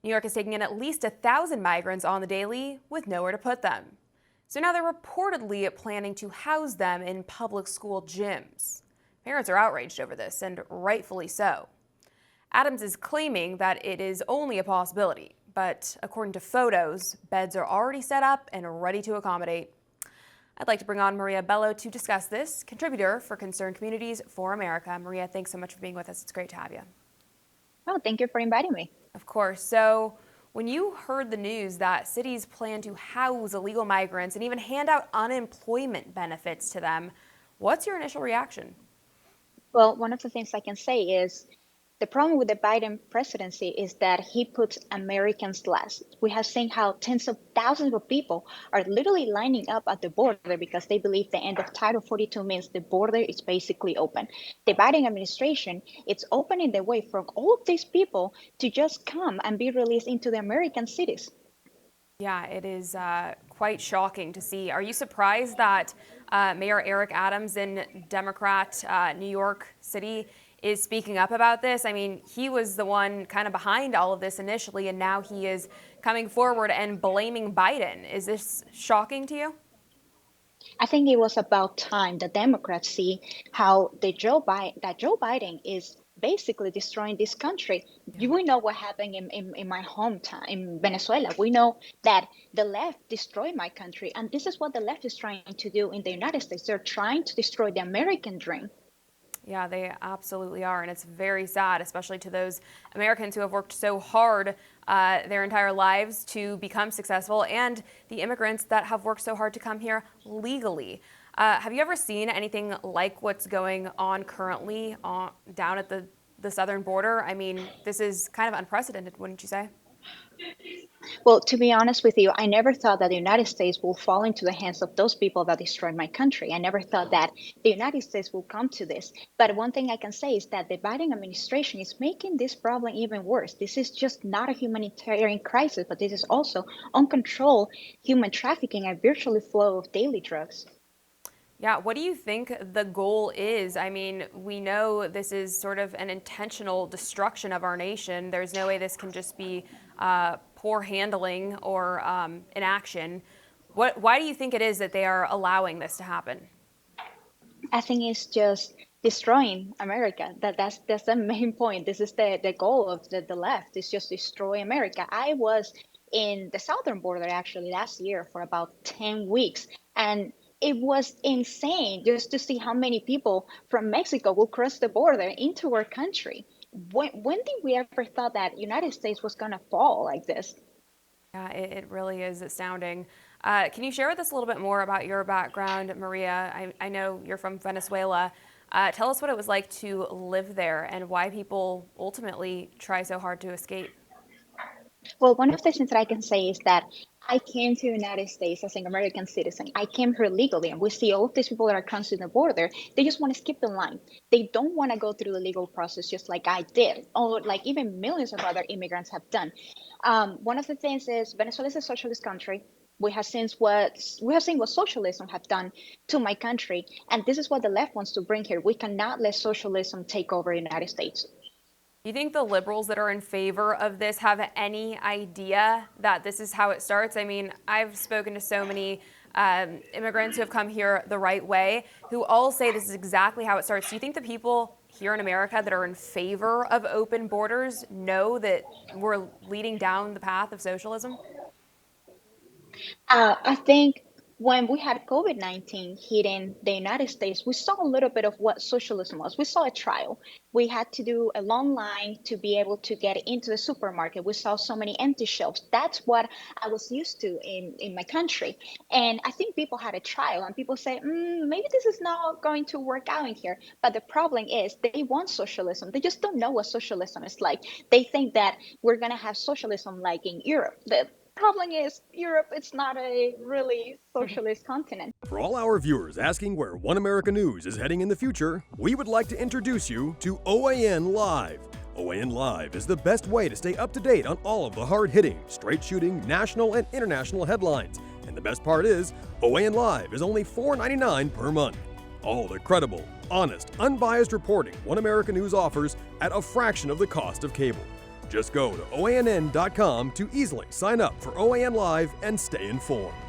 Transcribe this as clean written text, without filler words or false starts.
New York is taking in at least 1,000 migrants on the daily with nowhere to put them. So now they're reportedly planning to house them in public school gyms. Parents are outraged over this, and rightfully so. Adams is claiming that it is only a possibility, but according to photos, beds are already set up and ready to accommodate. I'd like to bring on Maria Bello to discuss this, contributor for Concerned Communities for America. Maria, thanks so much for being with us. It's great to have you. Oh, thank you for inviting me. Of course. So when you heard the news that cities plan to house illegal migrants and even hand out unemployment benefits to them, what's your initial reaction? Well, one of the things I can say is the problem with the Biden presidency is that he puts Americans last. We have seen how tens of thousands of people are literally lining up at the border because they believe the end of Title 42 means the border is basically open. The Biden administration is opening the way for all of these people to just come and be released into the American cities. Yeah, it is quite shocking to see. Are you surprised that Mayor Eric Adams in Democrat New York City is speaking up about this? I mean, he was the one kind of behind all of this initially, and now he is coming forward and blaming Biden. Is this shocking to you? I think it was about time the Democrats see how Joe Biden is basically destroying this country. We know what happened in my hometown, in Venezuela. We know that the left destroyed my country, and this is what the left is trying to do in the United States. They're trying to destroy the American dream. Yeah, they absolutely are. And it's very sad, especially to those Americans who have worked so hard their entire lives to become successful, and the immigrants that have worked so hard to come here legally. Have you ever seen anything like what's going on currently down at the southern border? I mean, this is kind of unprecedented, wouldn't you say? Well, to be honest with you, I never thought that the United States will fall into the hands of those people that destroyed my country. I never thought that the United States will come to this. But one thing I can say is that the Biden administration is making this problem even worse. This is just not a humanitarian crisis, but this is also uncontrolled human trafficking and virtually flow of daily drugs. Yeah, what do you think the goal is? I mean, we know this is sort of an intentional destruction of our nation. There's no way this can just be poor handling or inaction. Why do you think it is that they are allowing this to happen? I think it's just destroying America. That's the main point. This is the goal of the left. It's just destroy America. I was in the southern border actually last year for about 10 weeks, and it was insane just to see how many people from Mexico will cross the border into our country. When did we ever thought that United States was going to fall like this? Yeah, it really is astounding. Can you share with us a little bit more about your background, Maria? I know you're from Venezuela. Tell us what it was like to live there and why people ultimately try so hard to escape. Well, one of the things that I can say is that I came to the United States as an American citizen. I came here legally, and we see all of these people that are crossing the border. They just want to skip the line. They don't want to go through the legal process, just like I did, or like even millions of other immigrants have done. One of the things is Venezuela is a socialist country. We have seen what socialism have done to my country, and this is what the left wants to bring here. We cannot let socialism take over the United States. Do you think the liberals that are in favor of this have any idea that this is how it starts? I mean, I've spoken to so many immigrants who have come here the right way who all say this is exactly how it starts. Do you think the people here in America that are in favor of open borders know that we're leading down the path of socialism? I think when we had COVID-19 hitting the United States, we saw a little bit of what socialism was. We saw a trial. We had to do a long line to be able to get into the supermarket. We saw so many empty shelves. That's what I was used to in my country. And I think people had a trial and people say, maybe this is not going to work out in here. But the problem is they want socialism. They just don't know what socialism is like. They think that we're going to have socialism like in Europe. The problem is Europe, it's not a really socialist continent. For all our viewers asking where One America News is heading in the future, we would like to introduce you to OAN Live. OAN Live is the best way to stay up to date on all of the hard-hitting, straight-shooting, national and international headlines. And the best part is, OAN Live is only $4.99 per month. All the credible, honest, unbiased reporting One America News offers at a fraction of the cost of cable. Just go to OANN.com to easily sign up for OAN Live and stay informed.